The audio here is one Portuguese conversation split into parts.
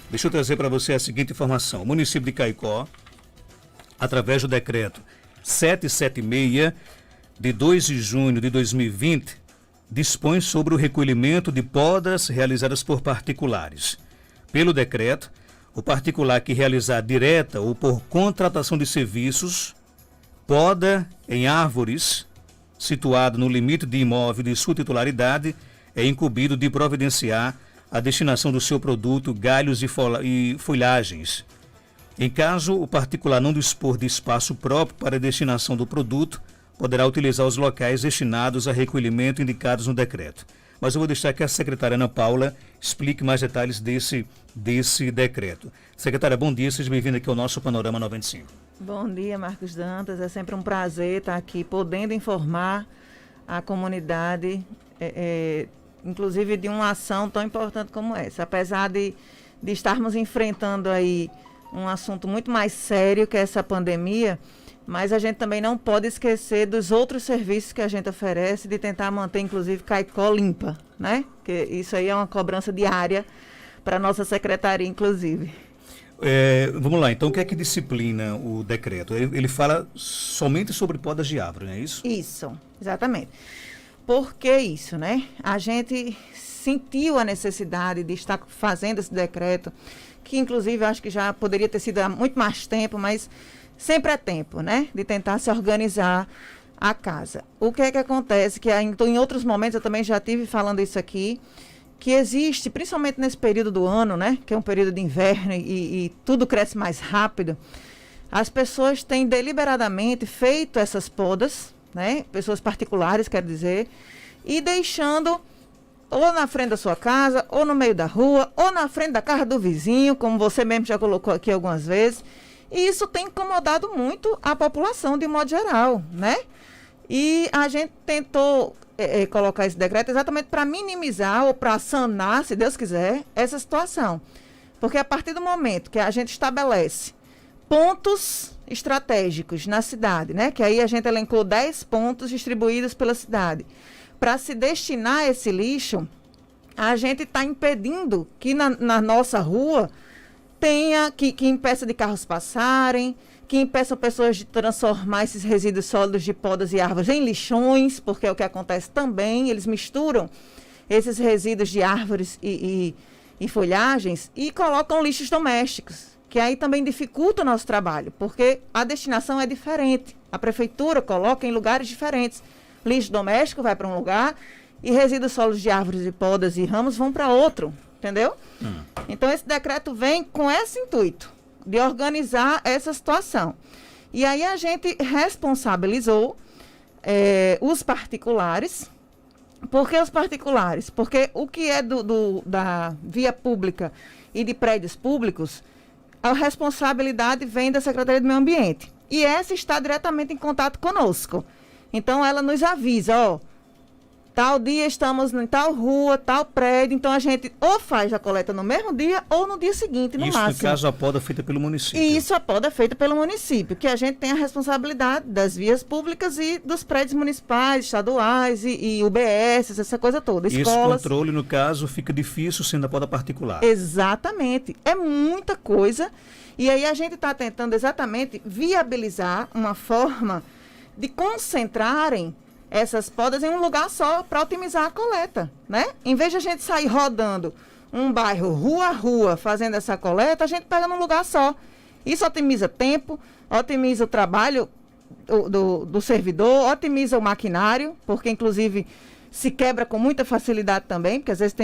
Deixa eu trazer para você a seguinte informação. O município de Caicó, através do decreto 776, de 2 de junho de 2020, dispõe sobre o recolhimento de podas realizadas por particulares. Pelo decreto, o particular que realizar direta ou por contratação de serviços, poda em árvores situado no limite de imóvel de sua titularidade, é incumbido de providenciar a destinação do seu produto, galhos e folhagens. Em caso o particular não dispor de espaço próprio para a destinação do produto, poderá utilizar os locais destinados a recolhimento indicados no decreto. Mas eu vou deixar que a secretária Ana Paula explique mais detalhes desse decreto. Secretária, bom dia, seja bem-vinda aqui ao nosso Panorama 95. Bom dia, Marcos Dantas, é sempre um prazer estar aqui podendo informar a comunidade, inclusive de uma ação tão importante como essa. Apesar de estarmos enfrentando aí um assunto muito mais sério que essa pandemia, mas a gente também não pode esquecer dos outros serviços que a gente oferece, de tentar manter, inclusive, Caicó limpa, né? Que isso aí é uma cobrança diária para a nossa secretaria, inclusive. Vamos lá, então o que é que disciplina o decreto? Ele fala somente sobre podas de árvore, não é isso? Isso, exatamente. Por que isso, né? A gente sentiu a necessidade de estar fazendo esse decreto, que inclusive acho que já poderia ter sido há muito mais tempo, mas sempre é tempo, né? De tentar se organizar a casa. O que é que acontece? Que em outros momentos eu também já estive falando isso aqui, que existe, principalmente nesse período do ano, né? Que é um período de inverno e tudo cresce mais rápido. As pessoas têm deliberadamente feito essas podas, né? Pessoas particulares, quer dizer, e deixando ou na frente da sua casa, ou no meio da rua, ou na frente da casa do vizinho, como você mesmo já colocou aqui algumas vezes. E isso tem incomodado muito a população de modo geral, né? E a gente tentou colocar esse decreto exatamente para minimizar ou para sanar, se Deus quiser, essa situação. Porque a partir do momento que a gente estabelece pontos estratégicos na cidade, né? Que aí a gente elencou 10 pontos distribuídos pela cidade. Para se destinar esse lixo, a gente está impedindo que na nossa rua tenha, que impeça de carros passarem, que impeçam pessoas de transformar esses resíduos sólidos de podas e árvores em lixões, porque é o que acontece também, eles misturam esses resíduos de árvores e folhagens e colocam lixos domésticos, que aí também dificulta o nosso trabalho, porque a destinação é diferente. A prefeitura coloca em lugares diferentes. Lixo doméstico vai para um lugar e resíduos sólidos de árvores e podas e ramos vão para outro, entendeu? Então esse decreto vem com esse intuito, de organizar essa situação. E aí a gente responsabilizou os particulares. Por que os particulares? Porque o que é da via pública e de prédios públicos, a responsabilidade vem da Secretaria do Meio Ambiente. E essa está diretamente em contato conosco. Então, ela nos avisa, ó, tal dia estamos em tal rua, tal prédio, então a gente ou faz a coleta no mesmo dia ou no dia seguinte, no máximo. Isso, no caso, a poda feita pelo município. Isso, a poda feita pelo município, que a gente tem a responsabilidade das vias públicas e dos prédios municipais, estaduais e UBS, essa coisa toda, escolas. Esse controle, no caso, fica difícil sendo a poda particular. Exatamente. É muita coisa. E aí a gente está tentando exatamente viabilizar uma forma de concentrarem essas podas em um lugar só para otimizar a coleta, né? Em vez de a gente sair rodando um bairro rua a rua fazendo essa coleta, a gente pega num lugar só. Isso otimiza tempo, otimiza o trabalho do servidor, otimiza o maquinário, porque inclusive se quebra com muita facilidade também, porque às vezes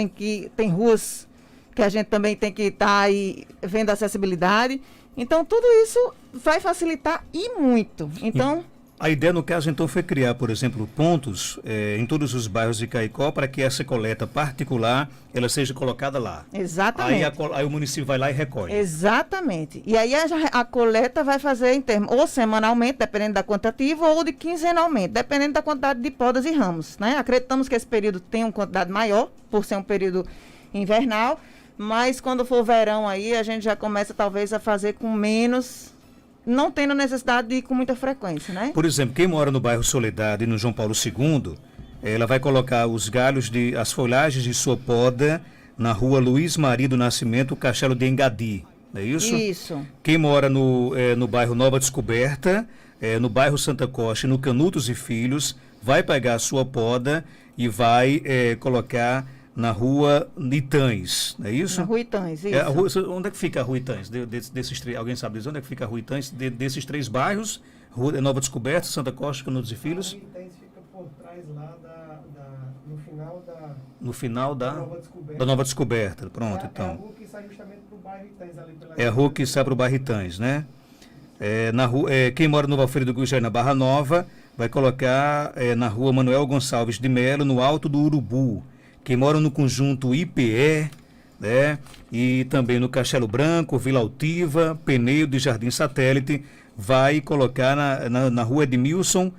tem ruas que a gente também tem que estar aí vendo a acessibilidade. Então tudo isso vai facilitar e muito. Então a ideia, no caso, então, foi criar, por exemplo, pontos em todos os bairros de Caicó para que essa coleta particular ela seja colocada lá. Exatamente. Aí o município vai lá e recolhe. Exatamente. E aí a coleta vai fazer em termos ou semanalmente, dependendo da quantitativa, ou de quinzenalmente, dependendo da quantidade de podas e ramos, né? Acreditamos que esse período tem uma quantidade maior, por ser um período invernal, mas quando for verão aí, a gente já começa talvez a fazer com menos, não tendo necessidade de ir com muita frequência, né? Por exemplo, quem mora no bairro Soledade, no João Paulo II, ela vai colocar os galhos, as folhagens de sua poda na rua Luiz Maria do Nascimento, Castelo de Engadi, não é isso? Isso. Quem mora no bairro Nova Descoberta, no bairro Santa Costa, no Canutos e Filhos, vai pegar a sua poda e vai colocar na rua Itães, não é isso? Na rua Itães, isso. Onde é que fica a rua Itães? Alguém sabe dizer onde é que fica a rua Itães? Desses 3 bairros, Nova Descoberta, Santa Costa, Canutos e Filhos? A rua Itães fica por trás lá no final da Nova Descoberta. Da Nova Descoberta, pronto, então. É a rua que sai justamente para o bairro Itães ali pela... É a rua que sai para o bairro Itães, né? Quem mora no Valfredo do Gugé, na Barra Nova, vai colocar na rua Manuel Gonçalves de Melo, no Alto do Urubu. Quem mora no conjunto IPE, né? E também no Castelo Branco, Vila Altiva, Penedo e Jardim Satélite, vai colocar na rua Edmilson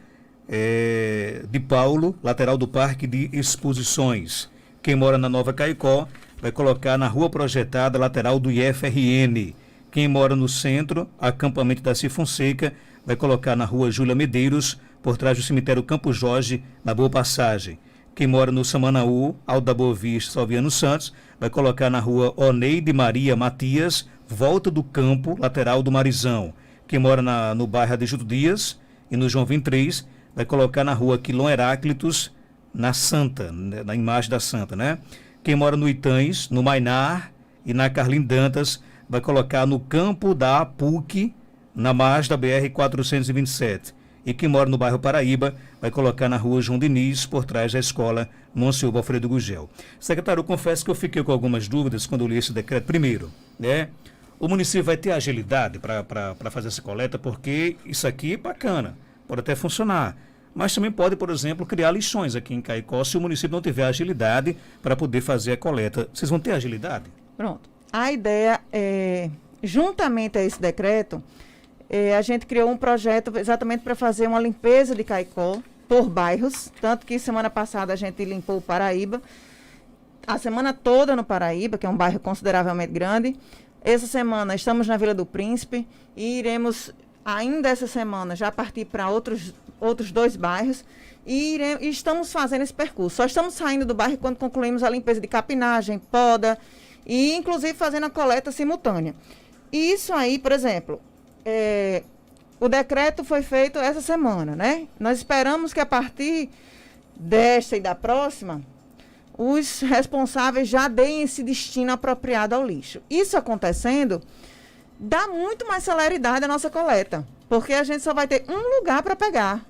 de Paulo, lateral do Parque de Exposições. Quem mora na Nova Caicó vai colocar na rua projetada, lateral do IFRN. Quem mora no centro, acampamento da Fonseca, vai colocar na rua Júlia Medeiros, por trás do cemitério Campo Jorge, na Boa Passagem. Quem mora no Samanaú, Alto da Boa Vista, Salviano Santos, vai colocar na rua Oneide Maria Matias, volta do campo, lateral do Marizão. Quem mora no bairro Adjuto Dias e no João 23, vai colocar na rua Quilom Heráclitos, na Santa, na imagem da Santa, né? Quem mora no Itães, no Mainar e na Carlim Dantas, vai colocar no campo da APUC, na margem da BR-427. E quem mora no bairro Paraíba vai colocar na rua João Diniz, por trás da escola Monsenhor Valfredo Gugel. Secretário, eu confesso que eu fiquei com algumas dúvidas quando eu li esse decreto. Primeiro, né, o município vai ter agilidade para fazer essa coleta, porque isso aqui é bacana, pode até funcionar. Mas também pode, por exemplo, criar lições aqui em Caicó se o município não tiver agilidade para poder fazer a coleta. Vocês vão ter agilidade? Pronto. A ideia é, juntamente a esse decreto, a gente criou um projeto exatamente para fazer uma limpeza de Caicó por bairros, tanto que semana passada a gente limpou o Paraíba, a semana toda no Paraíba, que é um bairro consideravelmente grande. Essa semana estamos na Vila do Príncipe e iremos, ainda essa semana, já partir para outros 2 bairros e estamos fazendo esse percurso. Só estamos saindo do bairro quando concluímos a limpeza de capinagem, poda e, inclusive, fazendo a coleta simultânea. E isso aí, por exemplo, o decreto foi feito essa semana, né? Nós esperamos que a partir desta e da próxima, os responsáveis já deem esse destino apropriado ao lixo. Isso acontecendo, dá muito mais celeridade à nossa coleta, porque a gente só vai ter um lugar para pegar,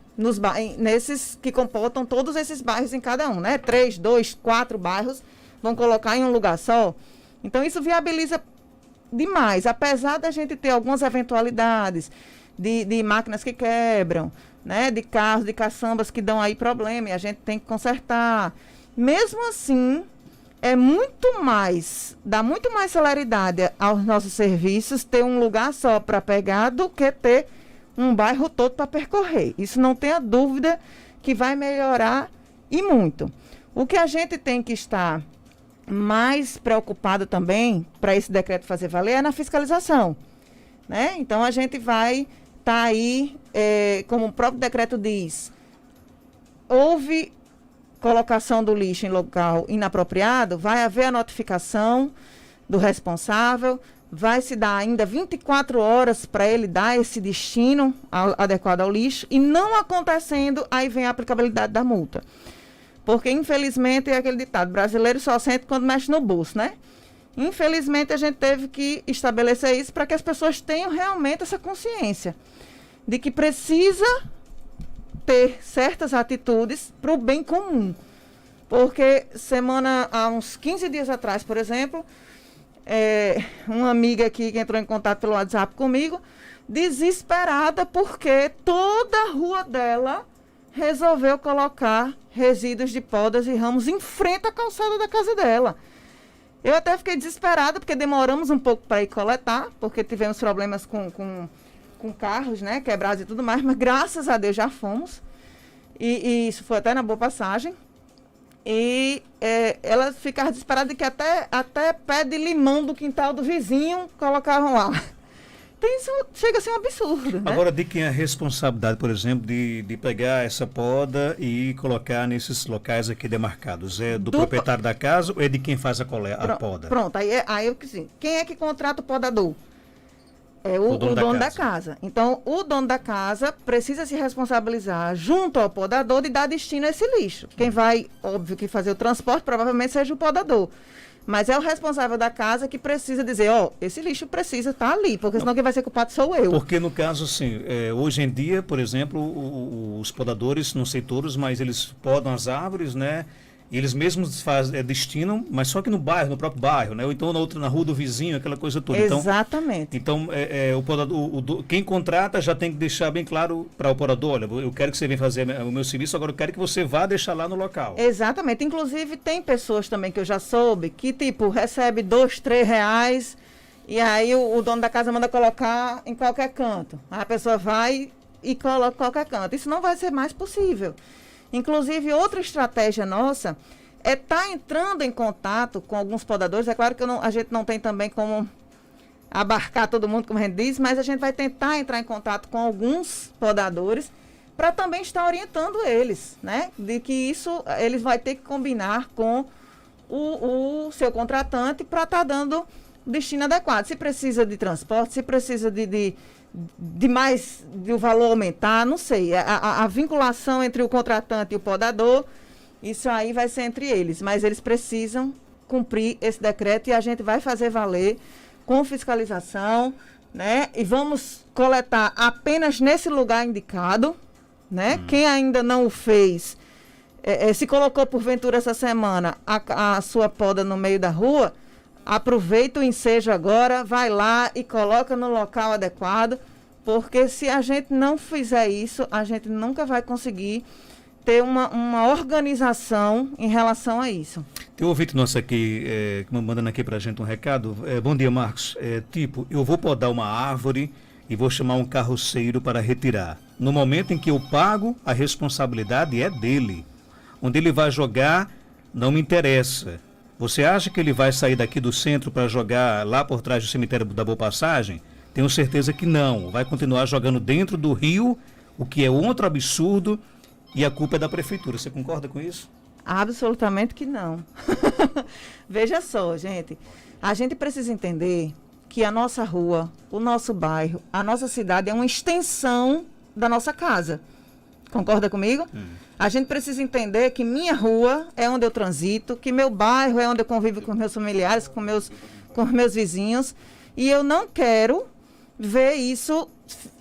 nesses que comportam todos esses bairros em cada um, né? 3, 2, 4 bairros vão colocar em um lugar só. Então, isso viabiliza demais, apesar da gente ter algumas eventualidades de máquinas que quebram, né? De carros, de caçambas que dão aí problema e a gente tem que consertar. Mesmo assim, dá muito mais celeridade aos nossos serviços ter um lugar só para pegar do que ter um bairro todo para percorrer. Isso não tenha dúvida que vai melhorar e muito. O que a gente tem que estar mais preocupado também, para esse decreto fazer valer, é na fiscalização, né? Então, a gente vai estar aí, como o próprio decreto diz, houve colocação do lixo em local inapropriado, vai haver a notificação do responsável, vai se dar ainda 24 horas para ele dar esse destino adequado ao lixo, e não acontecendo, aí vem a aplicabilidade da multa. Porque, infelizmente, é aquele ditado, brasileiro só sente quando mexe no bolso, né? Infelizmente, a gente teve que estabelecer isso para que as pessoas tenham realmente essa consciência de que precisa ter certas atitudes para o bem comum. Porque há uns 15 dias atrás, por exemplo, uma amiga aqui que entrou em contato pelo WhatsApp comigo, desesperada porque toda a rua dela resolveu colocar resíduos de podas e ramos em frente à calçada da casa dela. Eu até fiquei desesperada, porque demoramos um pouco para ir coletar, porque tivemos problemas com carros, né, quebrados e tudo mais, mas graças a Deus já fomos. E isso foi até na Boa Passagem. E ela ficava desesperada de que até pé de limão do quintal do vizinho colocavam lá. Isso chega a ser um absurdo, né? Agora, de quem é a responsabilidade, por exemplo, de pegar essa poda e colocar nesses locais aqui demarcados? É do proprietário da casa ou é de quem faz a poda? Pronto, aí eu assim, quem é que contrata o podador? É o dono da casa. Então, o dono da casa precisa se responsabilizar junto ao podador de dar destino a esse lixo. Quem vai, óbvio, que fazer o transporte provavelmente seja o podador. Mas é o responsável da casa que precisa dizer, esse lixo precisa estar ali, porque senão quem vai ser culpado sou eu. Porque no caso, assim, hoje em dia, por exemplo, os podadores, não sei todos, mas eles podam as árvores, né? E eles mesmos destinam, mas só que no bairro, no próprio bairro, né? Ou então na rua do vizinho, aquela coisa toda. Exatamente. Então, o podador, quem contrata já tem que deixar bem claro para o podador, olha, eu quero que você venha fazer o meu serviço, agora eu quero que você vá deixar lá no local. Exatamente. Inclusive, tem pessoas também que eu já soube que, tipo, recebe R$2, R$3 e aí o dono da casa manda colocar em qualquer canto. A pessoa vai e coloca em qualquer canto. Isso não vai ser mais possível. Inclusive, outra estratégia nossa é estar entrando em contato com alguns podadores. É claro que a gente não tem também como abarcar todo mundo, como a gente diz, mas a gente vai tentar entrar em contato com alguns podadores para também estar orientando eles, né? De que isso eles vão ter que combinar com o seu contratante para estar dando destino adequado. Se precisa de transporte, se precisa de o valor aumentar, não sei. A vinculação entre o contratante e o podador, isso aí vai ser entre eles. Mas eles precisam cumprir esse decreto e a gente vai fazer valer com fiscalização, né? E vamos coletar apenas nesse lugar indicado, né? Quem ainda não o fez, se colocou porventura essa semana a sua poda no meio da rua, aproveita o ensejo agora, vai lá e coloca no local adequado, porque se a gente não fizer isso, a gente nunca vai conseguir ter uma organização em relação a isso. Tem um ouvinte nosso aqui, mandando aqui pra gente um recado. Bom dia, Marcos. Eu vou podar uma árvore e vou chamar um carroceiro para retirar. No momento em que eu pago, a responsabilidade é dele. Onde ele vai jogar, não me interessa. Você acha que ele vai sair daqui do centro para jogar lá por trás do cemitério da Boa Passagem? Tenho certeza que não. Vai continuar jogando dentro do rio, o que é outro absurdo, e a culpa é da prefeitura. Você concorda com isso? Absolutamente que não. Veja só, gente. A gente precisa entender que a nossa rua, o nosso bairro, a nossa cidade é uma extensão da nossa casa. Concorda comigo? A gente precisa entender que minha rua é onde eu transito, que meu bairro é onde eu convivo com meus familiares, com meus vizinhos, e eu não quero ver isso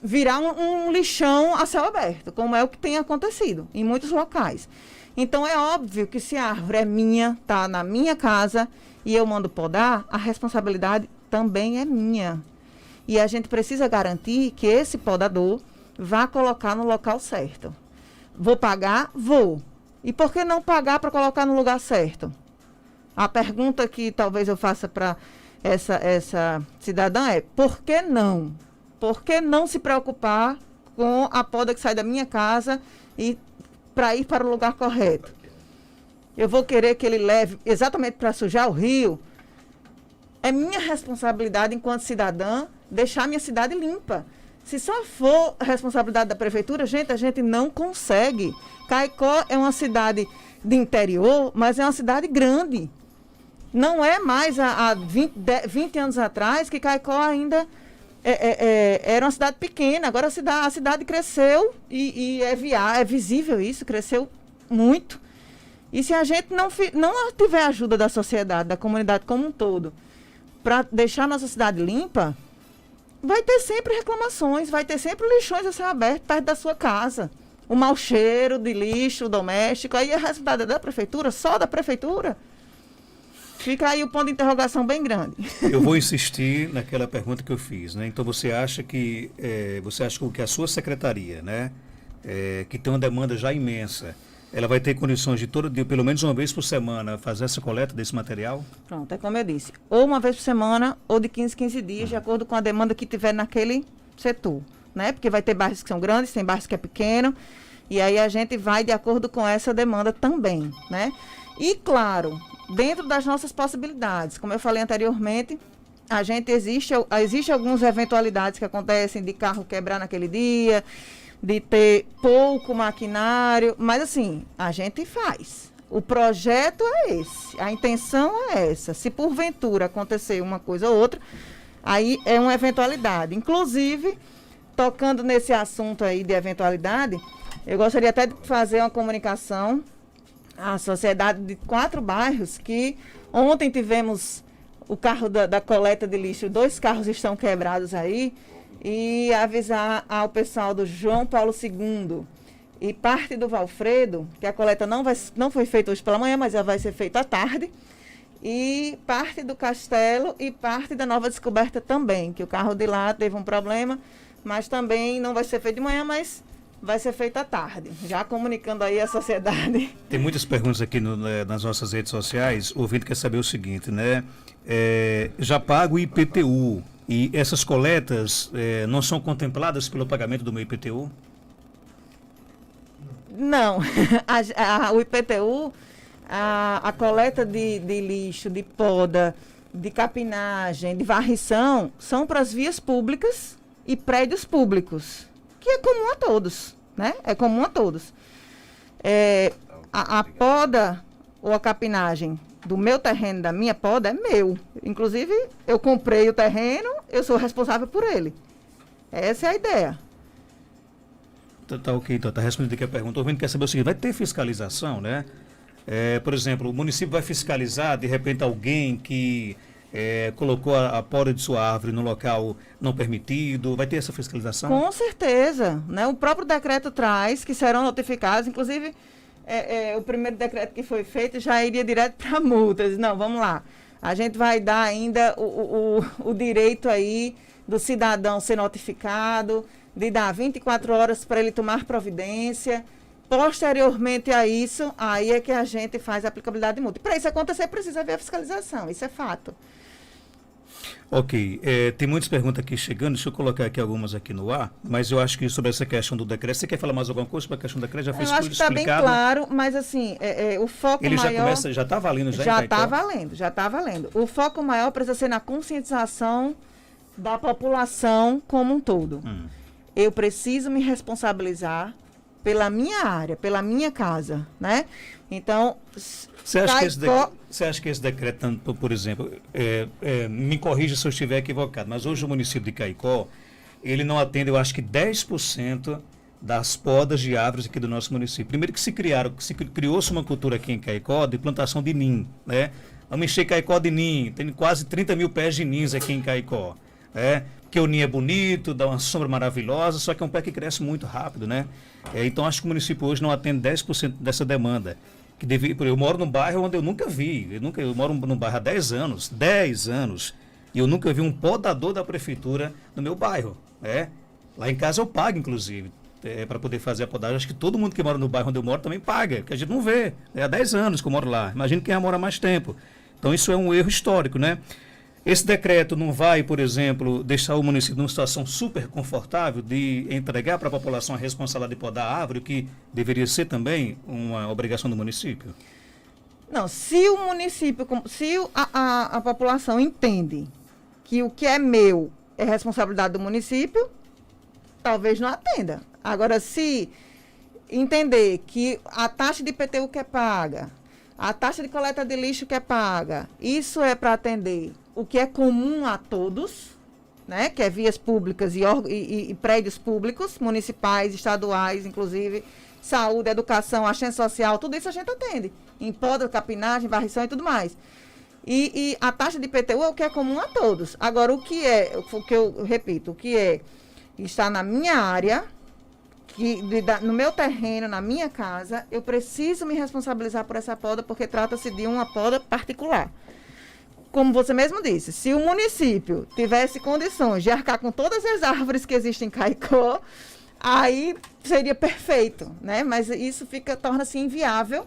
virar um lixão a céu aberto, como é o que tem acontecido em muitos locais. Então é óbvio que se a árvore é minha, está na minha casa e eu mando podar, a responsabilidade também é minha. E a gente precisa garantir que esse podador vá colocar no local certo. Vou pagar? Vou. E por que não pagar para colocar no lugar certo? A pergunta que talvez eu faça para essa cidadã é: por que não? Por que não se preocupar com a poda que sai da minha casa e para ir para o lugar correto? Eu vou querer que ele leve exatamente para sujar o rio? É minha responsabilidade enquanto cidadã deixar minha cidade limpa. Se só for responsabilidade da prefeitura, a gente não consegue. Caicó é uma cidade de interior, mas é uma cidade grande. Não é mais há 20 anos atrás que Caicó ainda era uma cidade pequena. Agora a cidade cresceu e é visível isso, cresceu muito. E se a gente não tiver ajuda da sociedade, da comunidade como um todo, para deixar nossa cidade limpa, vai ter sempre reclamações, vai ter sempre lixões a céu aberto perto da sua casa. O mau cheiro de lixo doméstico, aí a responsabilidade é da prefeitura, só da prefeitura. Fica aí o ponto de interrogação bem grande. Eu vou insistir naquela pergunta que eu fiz, né? Então você acha que a sua secretaria, né, que tem uma demanda já imensa, ela vai ter condições de pelo menos uma vez por semana fazer essa coleta desse material? Pronto, é como eu disse, ou uma vez por semana ou de 15 dias, de acordo com a demanda que tiver naquele setor, né? Porque vai ter bairros que são grandes, tem bairros que é pequeno, e aí a gente vai de acordo com essa demanda também, né? E claro, dentro das nossas possibilidades, como eu falei anteriormente, existe algumas eventualidades que acontecem de carro quebrar naquele dia, de ter pouco maquinário, mas assim, a gente faz. O projeto é esse, a intenção é essa. Se porventura acontecer uma coisa ou outra, aí é uma eventualidade. Inclusive, tocando nesse assunto aí de eventualidade, eu gostaria até de fazer uma comunicação à sociedade de 4 bairros que ontem tivemos o carro da coleta de lixo, 2 carros estão quebrados aí, e avisar ao pessoal do João Paulo II e parte do Valfredo, que a coleta não foi feita hoje pela manhã, mas ela vai ser feita à tarde, e parte do Castelo e parte da Nova Descoberta também, que o carro de lá teve um problema, mas também não vai ser feito de manhã, mas vai ser feito à tarde, já comunicando aí à sociedade. Tem muitas perguntas aqui nas nossas redes sociais. O ouvinte quer saber o seguinte, né? Já pago o IPTU e essas coletas não são contempladas pelo pagamento do meu IPTU? Não, o IPTU, a coleta de lixo, de poda, de capinagem, de varrição, são para as vias públicas e prédios públicos, que é comum a todos, né? É comum a todos. A poda ou a capinagem do meu terreno, da minha poda, é meu. Inclusive, eu comprei o terreno, eu sou responsável por ele. Essa é a ideia. Tá ok, então tá respondendo aqui a pergunta. O ouvinte quer saber o seguinte, vai ter fiscalização, né? Por exemplo, o município vai fiscalizar, de repente, alguém que colocou a poda de sua árvore no local não permitido, vai ter essa fiscalização? Com certeza, né? O próprio decreto traz que serão notificados, inclusive o primeiro decreto que foi feito já iria direto para multas. Não, vamos lá. A gente vai dar ainda o direito aí do cidadão ser notificado, de dar 24 horas para ele tomar providência. Posteriormente a isso, aí é que a gente faz a aplicabilidade de multa. Para isso acontecer, precisa haver a fiscalização, isso é fato. Ok, tem muitas perguntas aqui chegando, deixa eu colocar aqui algumas aqui no ar, mas eu acho que sobre essa questão do decreto, você quer falar mais alguma coisa sobre a questão do decreto? Já fez eu acho tudo que está bem explicado? claro, mas assim, o foco ele maior... Ele já está valendo já Já está valendo, já está valendo. O foco maior precisa ser na conscientização da população como um todo. Eu preciso me responsabilizar pela minha área, pela minha casa, né? Então, você acha que esse decreto, por exemplo, me corrija se eu estiver equivocado, mas hoje o município de Caicó, ele não atende, eu acho que 10% das podas de árvores aqui do nosso município. Primeiro que criou-se uma cultura aqui em Caicó de plantação de ninho, né? Vamos encher Caicó de ninho, tem quase 30 mil pés de ninhos aqui em Caicó, porque o ninho é bonito, dá uma sombra maravilhosa, só que é um pé que cresce muito rápido, né? Então acho que o município hoje não atende 10% dessa demanda. Eu moro num bairro onde eu nunca vi, eu moro num bairro há 10 anos, e eu nunca vi um podador da prefeitura no meu bairro, Lá em casa eu pago, inclusive, para poder fazer a podagem. Acho que todo mundo que mora no bairro onde eu moro também paga, porque a gente não vê. Há 10 anos que eu moro lá, imagina quem já mora mais tempo. Então isso é um erro histórico, né? Esse decreto não vai, por exemplo, deixar o município numa situação super confortável de entregar para a população a responsabilidade de podar a árvore, o que deveria ser também uma obrigação do município? Não, se o município, se a população entende que o que é meu é responsabilidade do município, talvez não atenda. Agora, se entender que a taxa de IPTU que é paga, a taxa de coleta de lixo que é paga, isso é para atender o que é comum a todos, né? Que é vias públicas e prédios públicos, municipais, estaduais, inclusive, saúde, educação, assistência social, tudo isso a gente atende. Em poda, capinagem, varrição e tudo mais. E a taxa de IPTU é o que é comum a todos. Agora, o que eu repito, o que está na minha área, no meu terreno, na minha casa, eu preciso me responsabilizar por essa poda, porque trata-se de uma poda particular. Como você mesmo disse, se o município tivesse condições de arcar com todas as árvores que existem em Caicó, aí seria perfeito, né? Mas isso torna-se inviável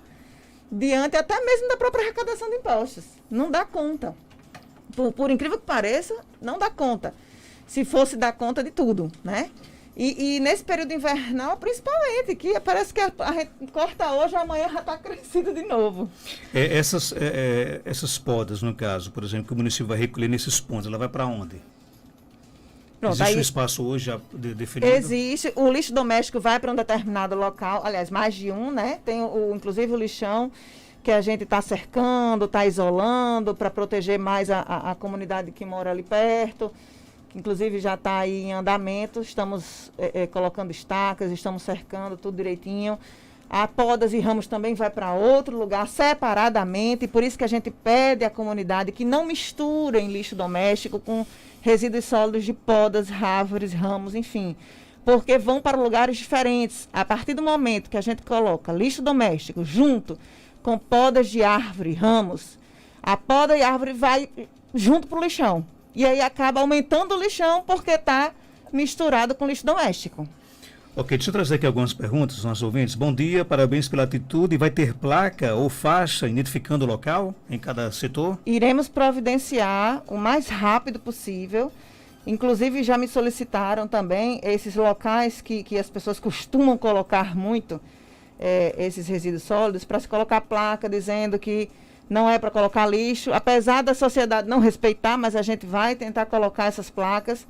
diante até mesmo da própria arrecadação de impostos. Não dá conta. Por incrível que pareça, não dá conta. Se fosse dar conta de tudo, né? E nesse período invernal, principalmente, que parece que a gente corta hoje, amanhã já está crescido de novo. Essas podas, no caso, por exemplo, que o município vai recolher nesses pontos, ela vai para onde? Pronto, Existe aí, um espaço hoje já definido? existe, o lixo doméstico vai para um determinado local, aliás, mais de um, né? Tem inclusive o lixão que a gente está cercando, está isolando para proteger mais a comunidade que mora ali perto, que inclusive já está aí em andamento, estamos colocando estacas, estamos cercando tudo direitinho. A podas e ramos também vai para outro lugar, separadamente, e por isso que a gente pede à comunidade que não misturem lixo doméstico com resíduos sólidos de podas, árvores, ramos, enfim, porque vão para lugares diferentes. A partir do momento que a gente coloca lixo doméstico junto com podas de árvore, ramos, a poda e a árvore vai junto para o lixão. E aí acaba aumentando o lixão porque está misturado com lixo doméstico. Ok, deixa eu trazer aqui algumas perguntas dos nossos ouvintes. Bom dia, parabéns pela atitude. Vai ter placa ou faixa identificando o local em cada setor? Iremos providenciar o mais rápido possível. Inclusive já me solicitaram também esses locais que as pessoas costumam colocar muito esses resíduos sólidos, para se colocar placa dizendo que não é para colocar lixo, apesar da sociedade não respeitar, mas a gente vai tentar colocar essas placas,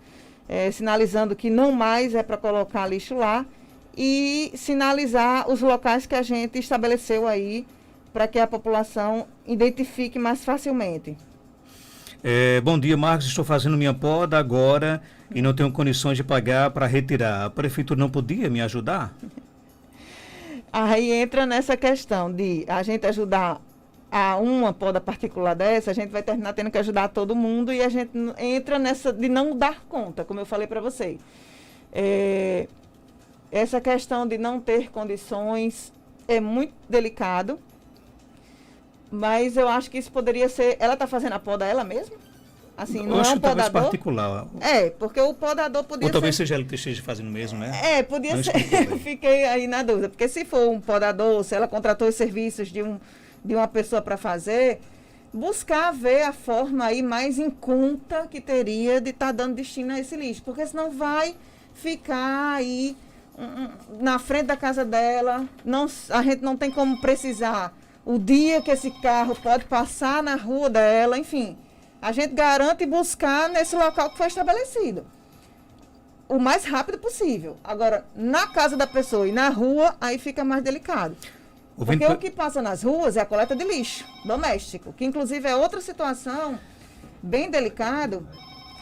sinalizando que não mais é para colocar lixo lá, e sinalizar os locais que a gente estabeleceu aí para que a população identifique mais facilmente. Bom dia, Marcos. Estou fazendo minha poda agora e não tenho condições de pagar para retirar. A prefeitura não podia me ajudar? Aí entra nessa questão de a gente ajudar a uma poda particular dessa, a gente vai terminar tendo que ajudar todo mundo, e a gente entra nessa de não dar conta, como eu falei para você. Essa questão de não ter condições é muito delicado, mas eu acho que isso poderia ser... Ela está fazendo a poda ela mesma? Assim, não eu acho é um que talvez podador? particular. porque o podador podia Ou talvez ser... seja ela que esteja fazendo mesmo, né? Podia Não ser. explicou bem. Fiquei aí na dúvida, porque se for um podador, se ela contratou os serviços de uma pessoa para fazer, buscar ver a forma aí mais em conta que teria de estar dando destino a esse lixo, porque senão vai ficar aí na frente da casa dela, a gente não tem como precisar o dia que esse carro pode passar na rua dela, enfim, a gente garante buscar nesse local que foi estabelecido o mais rápido possível. Agora, na casa da pessoa e na rua, aí fica mais delicado. Porque o que passa nas ruas é a coleta de lixo doméstico, que inclusive é outra situação bem delicado,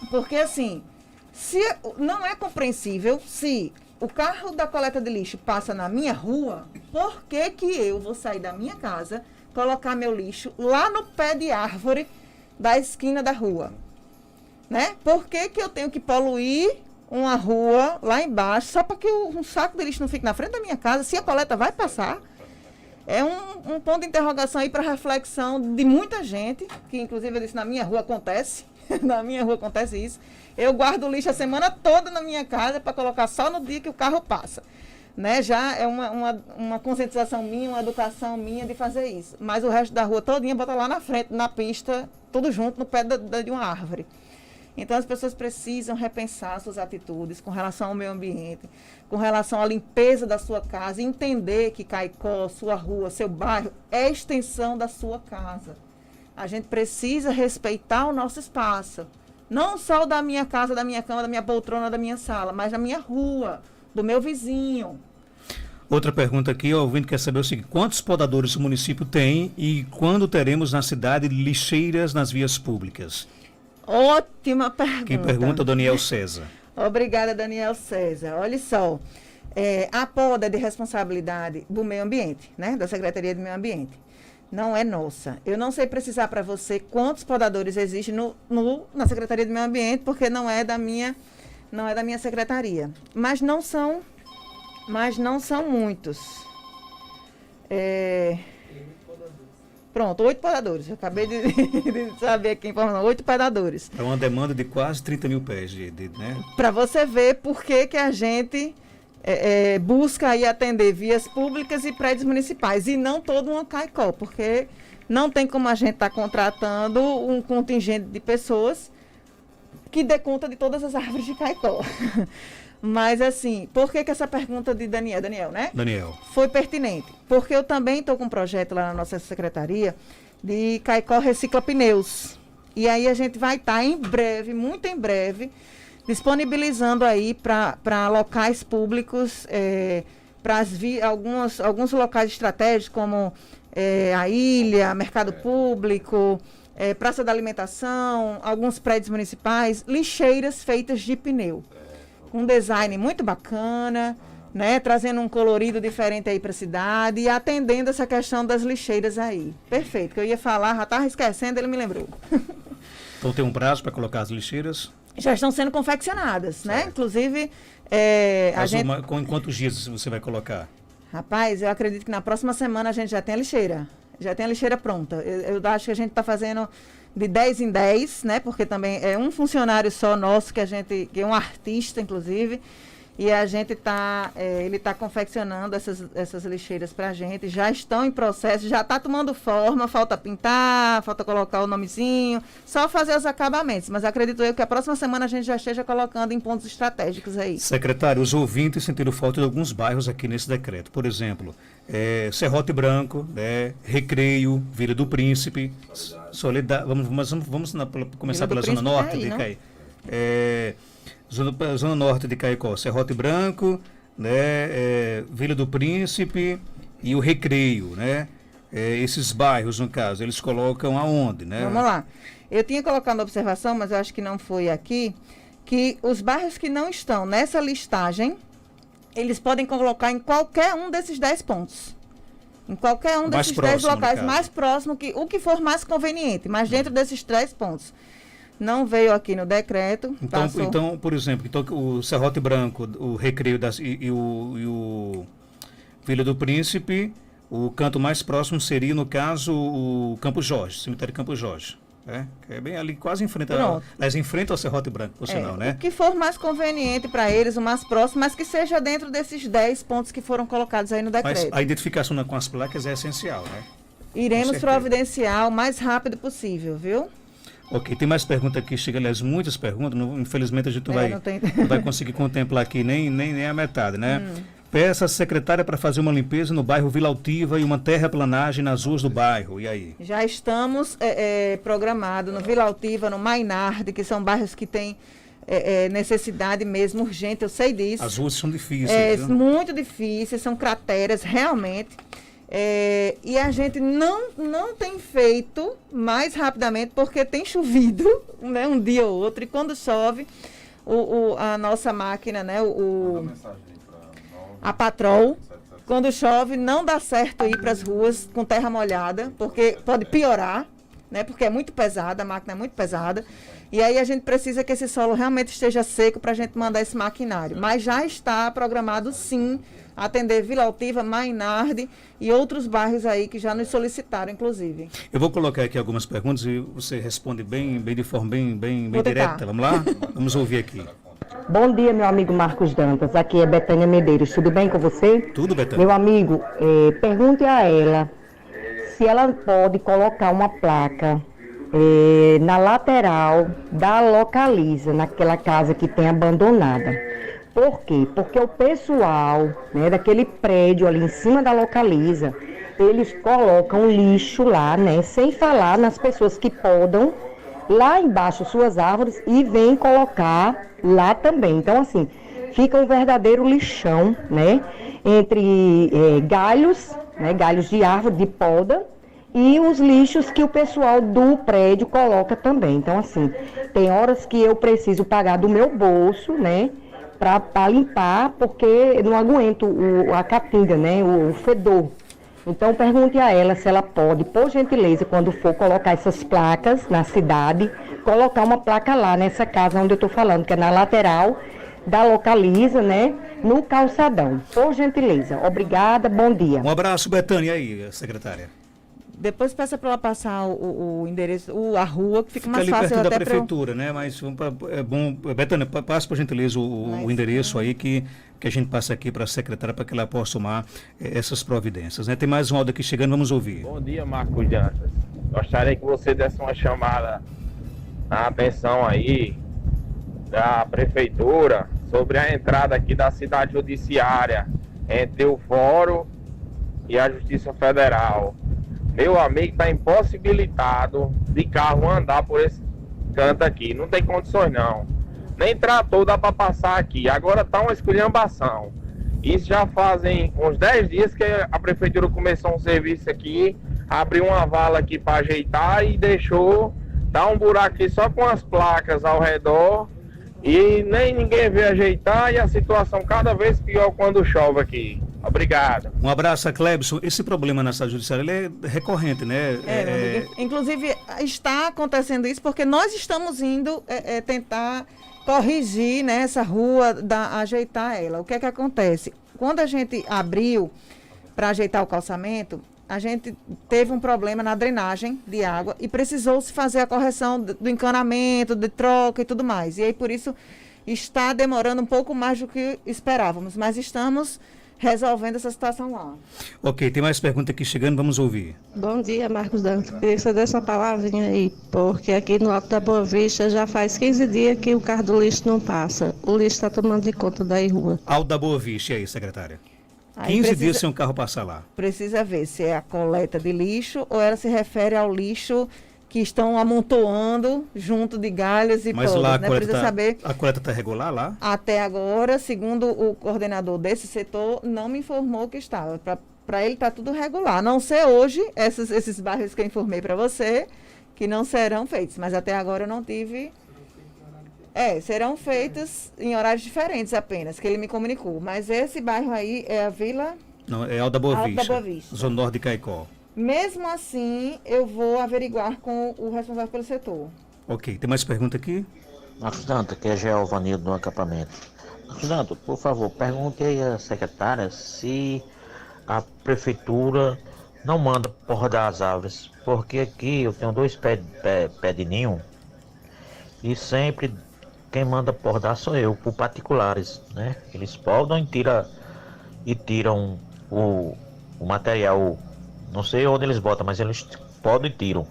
porque assim, não é compreensível se o carro da coleta de lixo passa na minha rua, por que que eu vou sair da minha casa, colocar meu lixo lá no pé de árvore da esquina da rua? Né? Por que que eu tenho que poluir uma rua lá embaixo só para que um saco de lixo não fique na frente da minha casa, se a coleta vai passar? É um ponto de interrogação aí para reflexão de muita gente, que inclusive eu disse, na minha rua acontece, na minha rua acontece isso. Eu guardo o lixo a semana toda na minha casa para colocar só no dia que o carro passa. Né? Já é uma conscientização minha, uma educação minha de fazer isso. Mas o resto da rua todinha bota lá na frente, na pista, tudo junto, no pé de uma árvore. Então, as pessoas precisam repensar suas atitudes com relação ao meio ambiente, com relação à limpeza da sua casa, e entender que Caicó, sua rua, seu bairro, é extensão da sua casa. A gente precisa respeitar o nosso espaço. Não só o da minha casa, da minha cama, da minha poltrona, da minha sala, mas da minha rua, do meu vizinho. Outra pergunta aqui, o ouvinte quer saber o seguinte: quantos podadores o município tem e quando teremos na cidade lixeiras nas vias públicas? Ótima pergunta. Quem pergunta é o Daniel César. Obrigada, Daniel César. Olha só, a poda é de responsabilidade do meio ambiente, né? Da Secretaria do Meio Ambiente. Não é nossa. Eu não sei precisar para você quantos podadores existem na Secretaria do Meio Ambiente, porque não é da minha secretaria. Mas não são muitos. Pronto, 8 podadores. Eu acabei de saber aqui a informação. 8 podadores. É uma demanda de quase 30 mil pés, né? Para você ver por que a gente busca aí atender vias públicas e prédios municipais, e não todo uma Caicó, porque não tem como a gente estar contratando um contingente de pessoas que dê conta de todas as árvores de Caicó. Mas, assim, por que essa pergunta de Daniel, né? Daniel. Foi pertinente. Porque eu também estou com um projeto lá na nossa secretaria de Caicó Recicla Pneus. E aí a gente vai estar em breve, muito em breve, disponibilizando aí para locais públicos, para alguns locais estratégicos, como a Ilha, Mercado Público, Praça da Alimentação, alguns prédios municipais, lixeiras feitas de pneu. Um design muito bacana, né, trazendo um colorido diferente aí para a cidade e atendendo essa questão das lixeiras aí. Perfeito, que eu ia falar, já estava esquecendo, ele me lembrou. Então tem um prazo para colocar as lixeiras? Já estão sendo confeccionadas, né? Inclusive, Com quantos dias você vai colocar? Rapaz, eu acredito que na próxima semana a gente já tem a lixeira. Já tem a lixeira pronta. Eu acho que a gente está fazendo de 10 em 10, né? Porque também é um funcionário só nosso, que é um artista, inclusive. E a gente ele está confeccionando essas lixeiras para a gente. Já estão em processo, já está tomando forma. Falta pintar, falta colocar o nomezinho. Só fazer os acabamentos. Mas acredito eu que a próxima semana a gente já esteja colocando em pontos estratégicos aí. Secretário, os ouvintes sentiram falta de alguns bairros aqui nesse decreto. Por exemplo, Serrote Branco, Recreio, Vila do Príncipe, Soledade. Vamos começar pela Zona Norte de Caicó. Zona Norte de Caicó, Serrote Branco, né, Vila do Príncipe e o Recreio, né? Esses bairros, no caso, eles colocam aonde, né? Vamos lá. Eu tinha colocado na observação, mas eu acho que não foi aqui, que os bairros que não estão nessa listagem, eles podem colocar em qualquer um desses 10 pontos. Em qualquer um desses 10 locais, mais próximo, o que for mais conveniente, mas dentro desses 3 pontos. Não veio aqui no decreto. Então, por exemplo, o Serrote Branco, o Recreio e o Vila do Príncipe, o canto mais próximo seria, no caso, o Campo Jorge, cemitério Campo Jorge. Que é bem ali, quase em frente, em frente ao Serrote Branco, por sinal, né? O que for mais conveniente para eles, o mais próximo, mas que seja dentro desses 10 pontos que foram colocados aí no decreto. Mas a identificação com as placas é essencial, né? Iremos providenciar o mais rápido possível, viu? Ok, tem mais perguntas aqui, chega, aliás, muitas perguntas, infelizmente a gente não vai conseguir contemplar aqui nem a metade, né? Peça a secretária para fazer uma limpeza no bairro Vila Altiva e uma terraplanagem nas ruas do bairro, e aí? Já estamos programados no Vila Altiva, no Mainardi, que são bairros que têm necessidade mesmo urgente, eu sei disso. As ruas são difíceis. Muito difíceis, são crateras, realmente. E a gente não tem feito mais rapidamente porque tem chovido, né, um dia ou outro, e quando chove a nossa máquina, né, a Patrol, quando chove não dá certo ir para as ruas com terra molhada, porque pode piorar, né, porque é muito pesada, a máquina é muito pesada, e aí a gente precisa que esse solo realmente esteja seco para a gente mandar esse maquinário, mas já está programado sim atender Vila Altiva, Mainardi e outros bairros aí que já nos solicitaram, inclusive. Eu vou colocar aqui algumas perguntas e você responde bem de forma bem direta. Vamos lá? Vamos ouvir aqui. Bom dia, meu amigo Marcos Dantas. Aqui é Betânia Medeiros. Tudo bem com você? Tudo, Betânia. Meu amigo, pergunte a ela se ela pode colocar uma placa na lateral da Localiza, naquela casa que tem abandonada. Por quê? Porque o pessoal, né, daquele prédio ali em cima da Localiza, eles colocam lixo lá, né, sem falar nas pessoas que podam lá embaixo suas árvores e vêm colocar lá também. Então, assim, fica um verdadeiro lixão, né, entre galhos, né, galhos de árvore, de poda, e os lixos que o pessoal do prédio coloca também. Então, assim, tem horas que eu preciso pagar do meu bolso, né, para limpar, porque eu não aguento a catinga, né, o fedor. Então, pergunte a ela se ela pode, por gentileza, quando for colocar essas placas na cidade, colocar uma placa lá nessa casa onde eu estou falando, que é na lateral da Localiza, né, no calçadão. Por gentileza. Obrigada, bom dia. Um abraço, Betânia. E aí, secretária? Depois peça para ela passar o endereço, a rua, que fica mais ali fácil. Perto da prefeitura, né? Mas é bom, Betânia, passe por gentileza o endereço aí que a gente passa aqui para a secretária para que ela possa tomar essas providências, né? Tem mais um áudio aqui chegando, vamos ouvir. Bom dia, Marcos Dantas. Gostaria que você desse uma chamada à atenção aí da prefeitura sobre a entrada aqui da cidade judiciária entre o Fórum e a Justiça Federal. Meu amigo está impossibilitado de carro andar por esse canto aqui, não tem condições não. Nem trator dá para passar aqui, agora está uma esculhambação. Isso já fazem uns 10 dias que a prefeitura começou um serviço aqui, abriu uma vala aqui para ajeitar e deixou dar um buraco aqui só com as placas ao redor e nem ninguém vê ajeitar e a situação cada vez pior quando chove aqui. Obrigado. Um abraço a Clebson. Esse problema na cidade judiciária ele é recorrente, né? Meu amigo. Inclusive, está acontecendo isso porque nós estamos indo tentar corrigir, né, essa rua, ajeitar ela. O que é que acontece? Quando a gente abriu para ajeitar o calçamento, a gente teve um problema na drenagem de água e precisou se fazer a correção do encanamento, de troca e tudo mais. E aí, por isso, está demorando um pouco mais do que esperávamos, mas estamos resolvendo essa situação lá. Ok, tem mais pergunta aqui chegando, vamos ouvir. Bom dia, Marcos Dantas. Queria que você desse uma palavrinha aí, porque aqui no Alto da Boa Vista já faz 15 dias que o carro do lixo não passa. O lixo está tomando de conta da rua. Alto da Boa Vista, e aí, secretária? Aí 15 dias sem um carro passar lá. Precisa ver se é a coleta de lixo ou ela se refere ao lixo que estão amontoando junto de galhos e mas podas, lá né? Precisa saber. A coleta está regular lá? Até agora, segundo o coordenador desse setor, não me informou que estava. Para ele está tudo regular. A não ser hoje, esses bairros que eu informei para você, que não serão feitos. Mas até agora eu não tive. Serão feitos em horários diferentes apenas, que ele me comunicou. Mas esse bairro aí é a Vila... Não, é Alto da Boa Vista. Alto da Boa Vista. Zona Norte de Caicó. Mesmo assim, eu vou averiguar com o responsável pelo setor. Ok, tem mais pergunta aqui? Marcos Dantas, que é Geovanildo do acampamento. Marcos Dantas, por favor, pergunte aí à secretária se a prefeitura não manda podar as árvores, porque aqui eu tenho 2 pés de ninho e sempre quem manda podar sou eu, por particulares, né? Eles podam e tiram o material. Não sei onde eles botam, mas eles podem e tiram.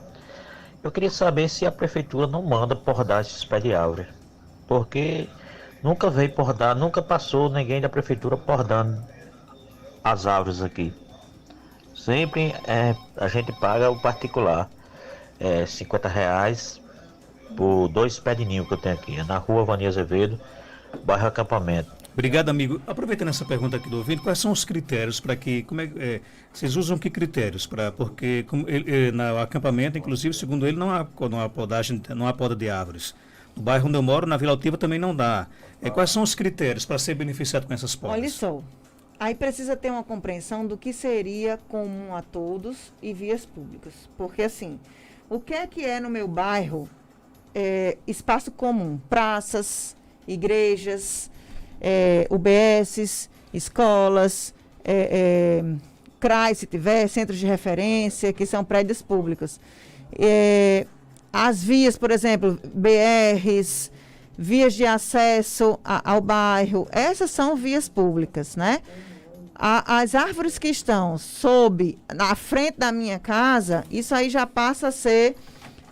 Eu queria saber se a prefeitura não manda podar esses pés de árvore. Porque nunca veio podar, nunca passou ninguém da prefeitura podando as árvores aqui. Sempre a gente paga o particular. R$50 por 2 pés de ninho que eu tenho aqui. É na rua Vania Azevedo, bairro Acampamento. Obrigado, amigo. Aproveitando essa pergunta aqui do ouvinte, quais são os critérios para que... vocês usam que critérios? Porque no acampamento, inclusive, segundo ele, não há podagem, não há poda de árvores. No bairro onde eu moro, na Vila Altiva, também não dá. Quais são os critérios para ser beneficiado com essas podas? Olha só, aí precisa ter uma compreensão do que seria comum a todos e vias públicas. Porque, assim, o que é no meu bairro espaço comum? Praças, igrejas... UBSs, escolas, CRAs, se tiver, centros de referência, que são prédios públicos. As vias, por exemplo, BRs, vias de acesso ao bairro, essas são vias públicas, né? As árvores que estão na frente da minha casa, isso aí já passa a ser,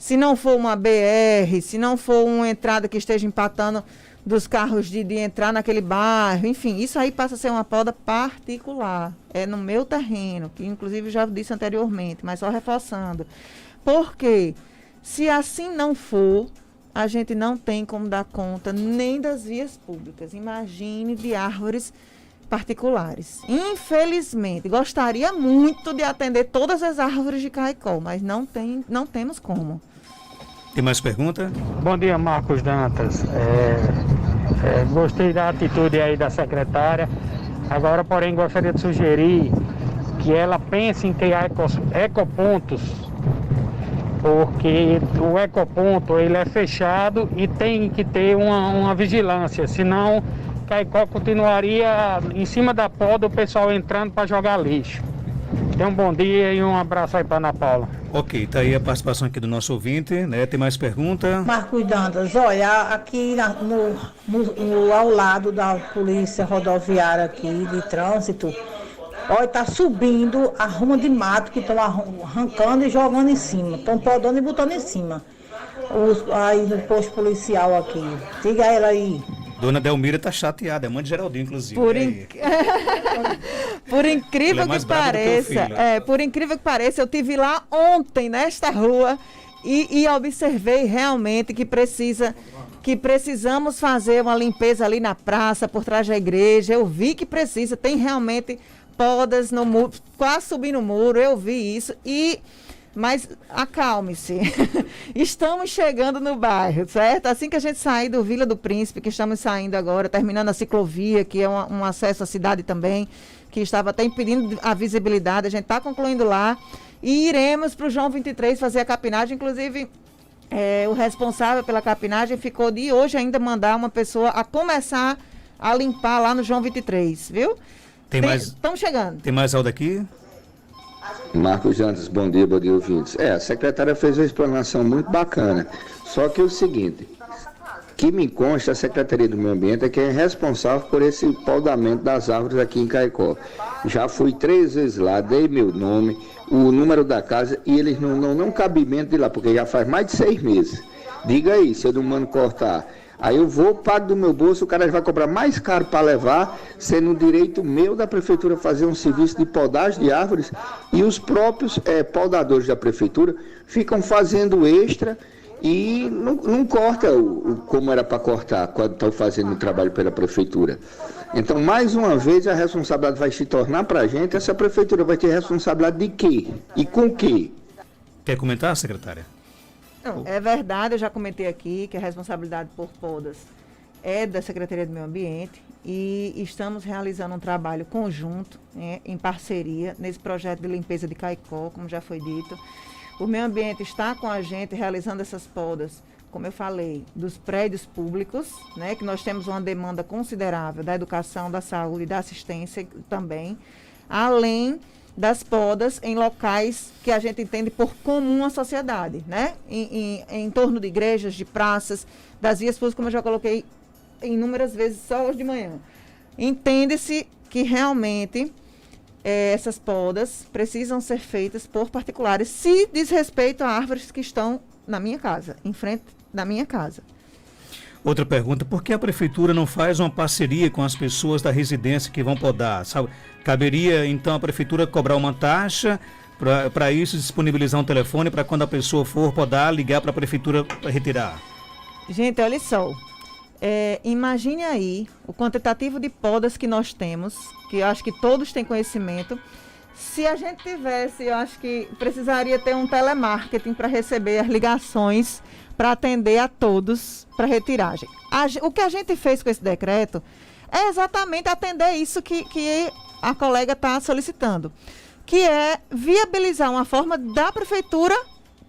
se não for uma BR, se não for uma entrada que esteja empatando dos carros de entrar naquele bairro, enfim, isso aí passa a ser uma poda particular, é no meu terreno, que inclusive já disse anteriormente, mas só reforçando. Porque se assim não for, a gente não tem como dar conta nem das vias públicas, imagine de árvores particulares. Infelizmente, gostaria muito de atender todas as árvores de Caicó, mas não temos como. Tem mais pergunta? Bom dia, Marcos Dantas. Gostei da atitude aí da secretária. Agora, porém, gostaria de sugerir que ela pense em criar ecopontos, porque o ecoponto ele é fechado e tem que ter uma vigilância, senão Caicó continuaria em cima da poda, o pessoal entrando para jogar lixo. Tenha um bom dia e um abraço aí para Ana Paula. Ok, tá aí a participação aqui do nosso ouvinte, né? Tem mais pergunta? Marcos Dantas, olha, aqui ao lado da polícia rodoviária aqui de trânsito, olha, tá subindo a ruma de mato que estão arrancando e jogando em cima, estão podando e botando em cima. aí no posto policial aqui. Diga a ela aí. Dona Delmira tá chateada, é mãe de Geraldinho, inclusive. Por incrível Ela é mais que brava do que o pareça, filho. por incrível que pareça, eu tive lá ontem nesta rua e observei realmente que precisamos fazer uma limpeza ali na praça, por trás da igreja. Eu vi que precisa, tem realmente podas no muro, quase subindo o muro, eu vi isso. Mas acalme-se, estamos chegando no bairro, certo? Assim que a gente sair do Vila do Príncipe, que estamos saindo agora, terminando a ciclovia, que é um acesso à cidade também, que estava até impedindo a visibilidade, a gente está concluindo lá e iremos para o João 23 fazer a capinagem. Inclusive, o responsável pela capinagem ficou de hoje ainda mandar uma pessoa a começar a limpar lá no João 23, viu? Estamos chegando. Tem mais algo daqui? Marcos Jantes, bom dia, ouvintes. A secretária fez uma explanação muito bacana. Só que é o seguinte, que me consta, a Secretaria do Meio Ambiente é quem é responsável por esse podamento das árvores aqui em Caicó. Já fui 3 vezes lá, dei meu nome, o número da casa e eles não cabimento de lá, porque já faz mais de 6 meses. Diga aí, se eu não mando cortar. Aí eu vou, pago do meu bolso, o cara vai cobrar mais caro para levar, sendo um direito meu da prefeitura fazer um serviço de podagem de árvores, e os próprios podadores da prefeitura ficam fazendo extra e não corta como era para cortar quando estão fazendo o trabalho pela prefeitura. Então, mais uma vez, a responsabilidade vai se tornar para a gente. Essa prefeitura vai ter responsabilidade de quê? E com quê? Quer comentar, secretária? Não, é verdade, eu já comentei aqui que a responsabilidade por podas é da Secretaria do Meio Ambiente e estamos realizando um trabalho conjunto, né, em parceria, nesse projeto de limpeza de Caicó, como já foi dito. O Meio Ambiente está com a gente realizando essas podas, como eu falei, dos prédios públicos, né, que nós temos uma demanda considerável da educação, da saúde e da assistência também, além das podas em locais que a gente entende por comum à sociedade, né? Em torno de igrejas, de praças, das vias públicas, como eu já coloquei inúmeras vezes só hoje de manhã. Entende-se que realmente essas podas precisam ser feitas por particulares, se diz respeito a árvores que estão na minha casa, em frente da minha casa. Outra pergunta, por que a prefeitura não faz uma parceria com as pessoas da residência que vão podar? Sabe? Caberia, então, a prefeitura cobrar uma taxa, para isso disponibilizar um telefone, para quando a pessoa for podar, ligar para a prefeitura para retirar? Gente, olha só, imagine aí o quantitativo de podas que nós temos, que eu acho que todos têm conhecimento. Se a gente tivesse, eu acho que precisaria ter um telemarketing para receber as ligações, para atender a todos para retiragem. O que a gente fez com esse decreto é exatamente atender isso que a colega está solicitando, que é viabilizar uma forma da prefeitura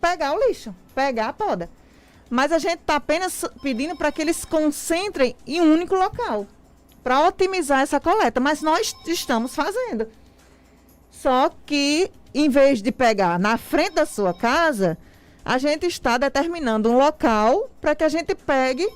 pegar o lixo, pegar a poda. Mas a gente está apenas pedindo para que eles se concentrem em um único local, para otimizar essa coleta. Mas nós estamos fazendo. Só que, em vez de pegar na frente da sua casa, a gente está determinando um local para que a gente pegue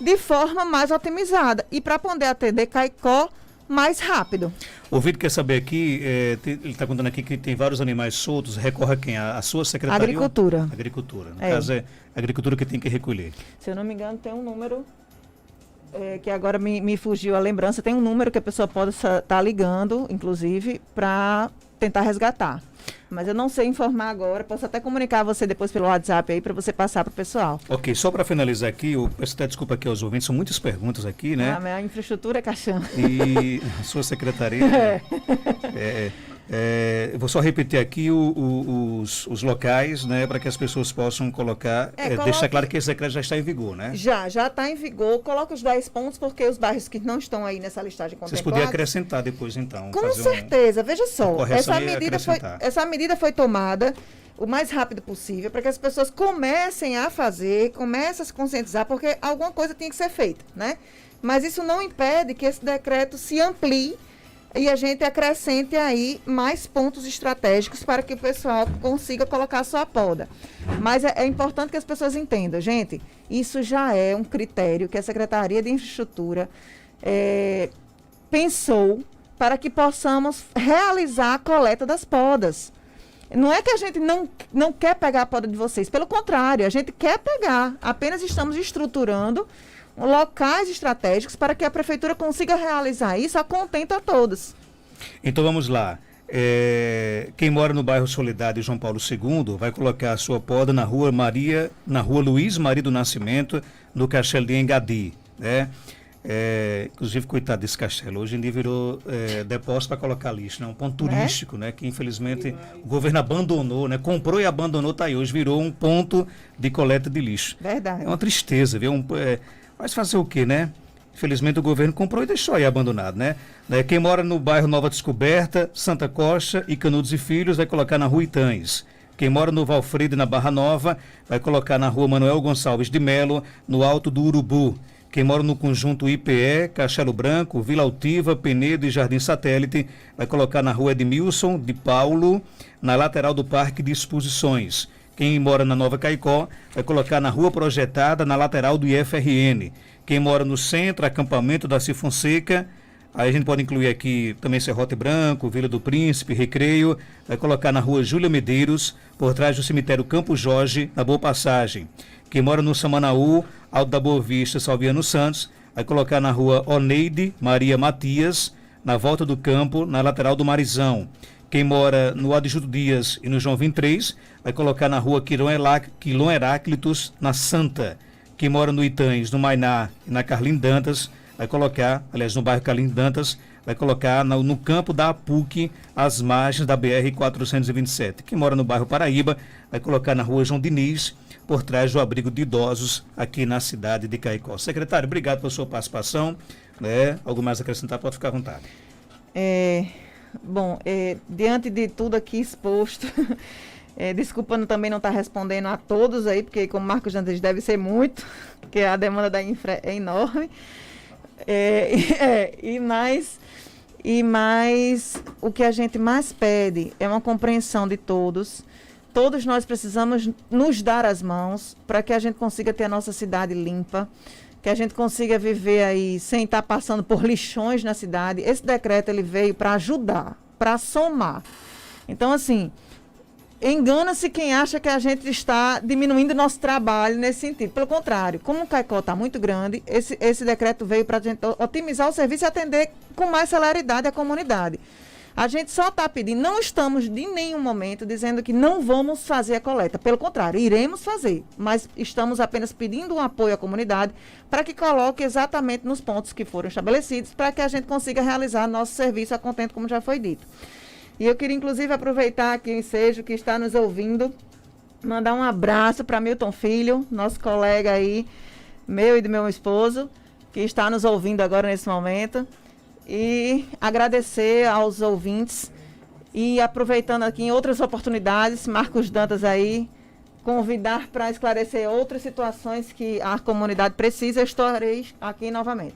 de forma mais otimizada e para poder atender Caicó mais rápido. O ouvinte quer saber aqui, ele está contando aqui que tem vários animais soltos, recorre a quem? A sua secretaria? Agricultura. Agricultura. No caso é a agricultura que tem que recolher. Se eu não me engano, tem um número que agora me fugiu a lembrança, tem um número que a pessoa pode estar ligando, inclusive, para tentar resgatar. Mas eu não sei informar agora, posso até comunicar a você depois pelo WhatsApp aí para você passar para o pessoal. Ok, só para finalizar aqui, eu peço até desculpa aqui aos ouvintes, são muitas perguntas aqui, né? A infraestrutura é caixão. E a sua secretaria... eu vou só repetir aqui os locais, né, para que as pessoas possam colocar, deixar claro que esse decreto já está em vigor, né? Já está em vigor, coloca os 10 pontos, porque os bairros que não estão aí nessa listagem contemplada... Vocês poderiam acrescentar depois, então. Com certeza, veja só, essa medida foi tomada o mais rápido possível, para que as pessoas comecem a fazer, comecem a se conscientizar, porque alguma coisa tinha que ser feita, né? Mas isso não impede que esse decreto se amplie e a gente acrescente aí mais pontos estratégicos para que o pessoal consiga colocar a sua poda. Mas é importante que as pessoas entendam, gente, isso já é um critério que a Secretaria de Infraestrutura pensou para que possamos realizar a coleta das podas. Não é que a gente não quer pegar a poda de vocês, pelo contrário, a gente quer pegar, apenas estamos estruturando locais estratégicos para que a prefeitura consiga realizar isso a contento a todos. Então vamos lá. Quem mora no bairro Soledade João Paulo II vai colocar a sua poda na rua Luiz Maria do Nascimento, no Castelo de Engadi, né? Inclusive, coitado desse castelo, hoje em dia virou depósito para colocar lixo, né? Um ponto turístico, né? Que infelizmente o governo abandonou, né? Comprou e abandonou, tá aí, hoje virou um ponto de coleta de lixo. Verdade. É uma tristeza, viu? Mas fazer o quê, né? Infelizmente o governo comprou e deixou aí abandonado, né? Quem mora no bairro Nova Descoberta, Santa Costa e Canudos e Filhos vai colocar na rua Itães. Quem mora no Valfredo e na Barra Nova vai colocar na rua Manuel Gonçalves de Melo, no Alto do Urubu. Quem mora no conjunto IPE, Castelo Branco, Vila Altiva, Penedo e Jardim Satélite vai colocar na rua Edmilson de Paulo, na lateral do Parque de Exposições. Quem mora na Nova Caicó vai colocar na rua projetada, na lateral do IFRN. Quem mora no centro, acampamento da Fonseca, aí a gente pode incluir aqui também Serrote Branco, Vila do Príncipe, Recreio, vai colocar na rua Júlia Medeiros, por trás do cemitério Campo Jorge, na Boa Passagem. Quem mora no Samanaú, Alto da Boa Vista, Salviano Santos, vai colocar na rua Oneide Maria Matias, na volta do campo, na lateral do Marizão. Quem mora no Adjuto Dias e no João 23, vai colocar na rua Quilom Heráclitos, na Santa. Quem mora no Itães, no Mainá e na Carlim Dantas, vai colocar, aliás, no bairro Carlim Dantas, vai colocar no campo da APUC, às margens da BR-427. Quem mora no bairro Paraíba, vai colocar na rua João Diniz, por trás do abrigo de idosos, aqui na cidade de Caicó. Secretário, obrigado pela sua participação. Algo mais a acrescentar, pode ficar à vontade. Diante de tudo aqui exposto, desculpando também não estar respondendo a todos aí, porque como Marcos Dantas deve ser muito, porque a demanda da infra é enorme. Mas o que a gente mais pede é uma compreensão de todos. Todos nós precisamos nos dar as mãos para que a gente consiga ter a nossa cidade limpa, que a gente consiga viver aí sem estar passando por lixões na cidade. Esse decreto ele veio para ajudar, para somar. Então, assim, engana-se quem acha que a gente está diminuindo o nosso trabalho nesse sentido. Pelo contrário, como o Caicó está muito grande, esse decreto veio para a gente otimizar o serviço e atender com mais celeridade a comunidade. A gente só está pedindo, não estamos de nenhum momento dizendo que não vamos fazer a coleta. Pelo contrário, iremos fazer, mas estamos apenas pedindo um apoio à comunidade para que coloque exatamente nos pontos que foram estabelecidos para que a gente consiga realizar nosso serviço a contento, como já foi dito. E eu queria, inclusive, aproveitar aqui o ensejo que está nos ouvindo, mandar um abraço para Milton Filho, nosso colega aí, meu e do meu esposo, que está nos ouvindo agora nesse momento. E agradecer aos ouvintes e aproveitando aqui em outras oportunidades, Marcos Dantas aí, convidar para esclarecer outras situações que a comunidade precisa, eu estarei aqui novamente.